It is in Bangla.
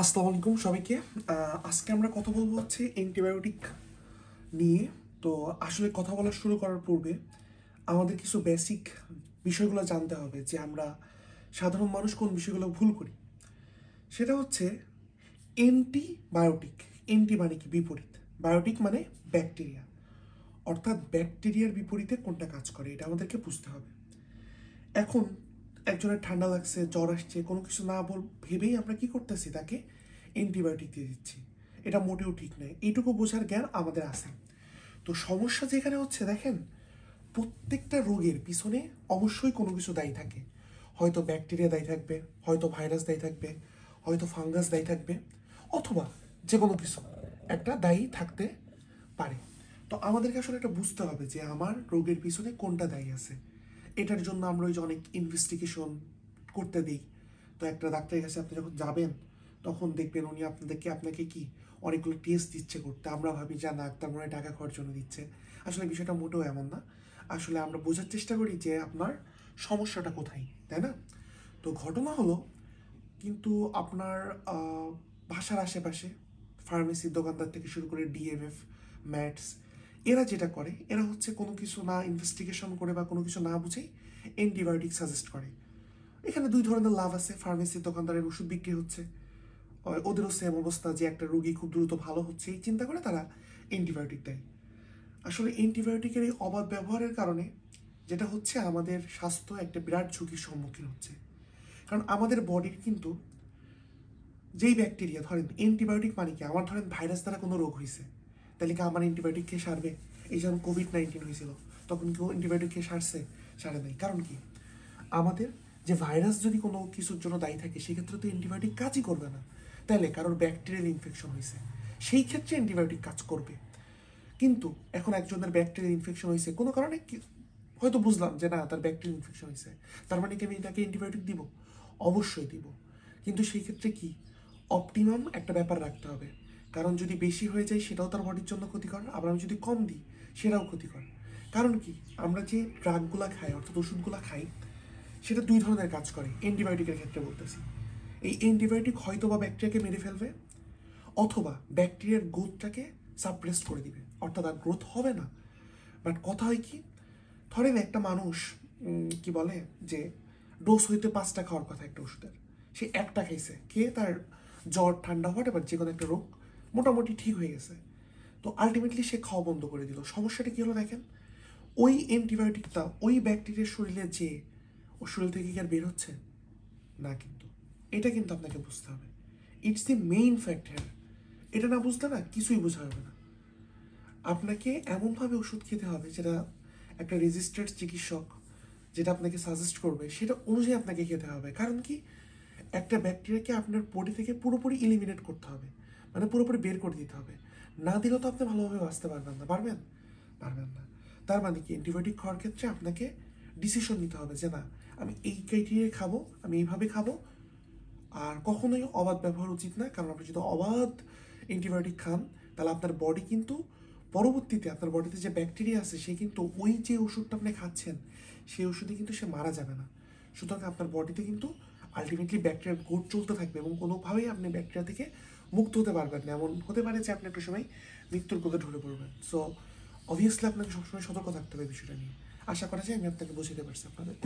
আসসালামু আলাইকুম সবাইকে। আজকে আমরা কথা বলবো হচ্ছে অ্যান্টিবায়োটিক নিয়ে। তো আসলে কথা বলা শুরু করার পূর্বে আমাদের কিছু বেসিক বিষয়গুলো জানতে হবে যে আমরা সাধারণ মানুষ কোন বিষয়গুলো ভুল করি। সেটা হচ্ছে অ্যান্টিবায়োটিক। অ্যান্টি মানে কি? বিপরীত। বায়োটিক মানে ব্যাকটেরিয়া, অর্থাৎ ব্যাকটেরিয়ার বিপরীতে কোনটা কাজ করে এটা আমাদেরকে বুঝতে হবে। এখন একজনের ঠান্ডা লাগছে, জ্বর আসছে, কোনো কিছু না ভেবেই আমরা কি করতেছি, তাকে অ্যান্টিবায়োটিক দিয়ে দিচ্ছি। এটা মোটেও ঠিক নয়। এইটুকু বোঝার জ্ঞান আমাদের আছে। তো সমস্যা যেখানে হচ্ছে, দেখেন, প্রত্যেকটা রোগের পিছনে অবশ্যই কোনো কিছু দায়ী থাকে। হয়তো ব্যাকটেরিয়া দায়ী থাকবে, হয়তো ভাইরাস দায়ী থাকবে, হয়তো ফাঙ্গাস দায়ী থাকবে, অথবা যে কোনো কিছু একটা দায়ী থাকতে পারে। তো আমাদেরকে আসলে এটা বুঝতে হবে যে আমার রোগের পিছনে কোনটা দায়ী আছে। এটার জন্য আমরা ওই যে অনেক ইনভেস্টিগেশন করতে দিই। তো একটা ডাক্তারের কাছে আপনি যখন যাবেন তখন দেখবেন উনি আপনাকে কি অনেকগুলো টেস্ট দিচ্ছে করতে। আমরা ভাবি যে না, ডাক্তার মনে হয় টাকা খাওয়ার জন্য দিচ্ছে। আসলে বিষয়টা মোটেও এমন না। আসলে আমরা বোঝার চেষ্টা করি যে আপনার সমস্যাটা কোথায়, তাই না? তো ঘটনা হলো, কিন্তু আপনার বাসার আশেপাশে ফার্মেসির দোকানদার থেকে শুরু করে ডিএমএফ, ম্যাটস, এরা যেটা করে, এরা হচ্ছে কোনো কিছু না ইনভেস্টিগেশন করে বা কোনো কিছু না বুঝেই অ্যান্টিবায়োটিক সাজেস্ট করে। এখানে দুই ধরনের লাভ আছে। ফার্মেসির দোকানদারের ওষুধ বিক্রি হচ্ছে, ওদেরও সেম অবস্থা যে একটা রোগী খুব দ্রুত ভালো হচ্ছে, এই চিন্তা করে তারা অ্যান্টিবায়োটিক দেয়। আসলে অ্যান্টিবায়োটিকের এই অবাধ ব্যবহারের কারণে যেটা হচ্ছে, আমাদের স্বাস্থ্য একটা বিরাট ঝুঁকির সম্মুখীন হচ্ছে। কারণ আমাদের বডির কিন্তু যেই ব্যাকটেরিয়া, ধরেন অ্যান্টিবায়োটিক মানে কি, আমার ধরেন ভাইরাস দ্বারা কোনো রোগ হয়েছে, তাহলে কি আমার অ্যান্টিবায়োটিক খেয়ে সারবে? এই যেমন কোভিড-19 হয়েছিল, তখন কেউ অ্যান্টিবায়োটিক খেয়ে সারছে? সারে নাই। কারণ কি? আমাদের যে ভাইরাস যদি কোনো কিছুর জন্য দায়ী থাকে, সেক্ষেত্রে তো অ্যান্টিবায়োটিক কাজই করবে না। তাইলে কারোর ব্যাকটেরিয়াল ইনফেকশন হয়েছে, সেই ক্ষেত্রে অ্যান্টিবায়োটিক কাজ করবে। কিন্তু এখন একজনের ব্যাকটেরিয়াল ইনফেকশন হয়েছে কোনো কারণে, হয়তো বুঝলাম যে না, তার ব্যাকটেরিয়াল ইনফেকশন হয়েছে, তার মানে কি আমি তাকে অ্যান্টিবায়োটিক দিব? অবশ্যই দিব। কিন্তু সেই ক্ষেত্রে কি অপটিমাম একটা ব্যাপার রাখতে হবে। কারণ যদি বেশি হয়ে যায় সেটাও তার বডির জন্য ক্ষতিকর, আবার আমি যদি কম দিই সেটাও ক্ষতিকর। কারণ কি, আমরা যে ড্রাগগুলা খাই, অর্থাৎ ওষুধগুলা খাই, সেটা দুই ধরনের কাজ করে। অ্যান্টিবায়োটিকের ক্ষেত্রে বলতেছি, এই অ্যান্টিবায়োটিক হয়তো বা ব্যাকটেরিয়াকে মেরে ফেলবে, অথবা ব্যাকটেরিয়ার গ্রোথটাকে সাপ্রেস করে দিবে, অর্থাৎ আর গ্রোথ হবে না। বাট কথা হয় কি, ধরেন একটা মানুষ কি বলে যে ডোজ হইতে 5টা খাওয়ার কথা একটা ওষুধের, সে একটা খাইছে, খেয়ে তার জ্বর, ঠান্ডা, হোয়াট এবার যে কোনো একটা রোগ মোটামুটি ঠিক হয়ে গেছে। তো আলটিমেটলি সে খাওয়া বন্ধ করে দিল। সমস্যাটা কি হলো দেখেন, ওই অ্যান্টিবায়োটিকটা ওই ব্যাকটেরিয়ার শরীরে যে ওর শরীর থেকে কি আর বের হচ্ছে না? কিন্তু এটা কিন্তু আপনাকে বুঝতে হবে। ইটস দি মেইন ফ্যাক্ট হ্যাঁ। এটা না বুঝলে না কিছুই বোঝা হবে না। আপনাকে এমনভাবে ওষুধ খেতে হবে যেটা একটা রেজিস্টার্ড চিকিৎসক যেটা আপনাকে সাজেস্ট করবে সেটা অনুযায়ী আপনাকে খেতে হবে। কারণ কি, একটা ব্যাকটেরিয়াকে আপনার বডি থেকে পুরোপুরি ইলিমিনেট করতে হবে, মানে পুরোপুরি বের করে দিতে হবে। না দিলেও তো আপনি ভালোভাবে বাঁচতে পারবেন না। পারবেন? পারবেন না। তার মানে কি, অ্যান্টিবায়োটিক খাওয়ার ক্ষেত্রে আপনাকে ডিসিশন নিতে হবে যে না, আমি এই ক্রাইটেরিয়ায় খাবো, আমি এইভাবে খাবো। আর কখনোই অবাধ ব্যবহার উচিত না। কারণ আপনি যদি অবাধ অ্যান্টিবায়োটিক খান, তাহলে আপনার বডি কিন্তু পরবর্তীতে আপনার বডিতে যে ব্যাকটেরিয়া আছে, সে কিন্তু ওই যে ওষুধটা আপনি খাচ্ছেন সেই ওষুধে কিন্তু সে মারা যাবে না। সুতরাং আপনার বডিতে কিন্তু আলটিমেটলি ব্যাকটেরিয়ার গ্রোথ চলতে থাকবে এবং কোনোভাবেই আপনি ব্যাকটেরিয়া থেকে মুক্ত হতে পারবেন না। এমন হতে পারে যে আপনি একটা সময় মৃত্যুর কোলে ঢলে পড়বেন। সো অবভিয়াসলি আপনাকে সবসময় সতর্ক থাকতে হবে বিষয়টা নিয়ে। আশা করা যায় আমি আপনাকে বোঝাতে পারছি আপনাদের।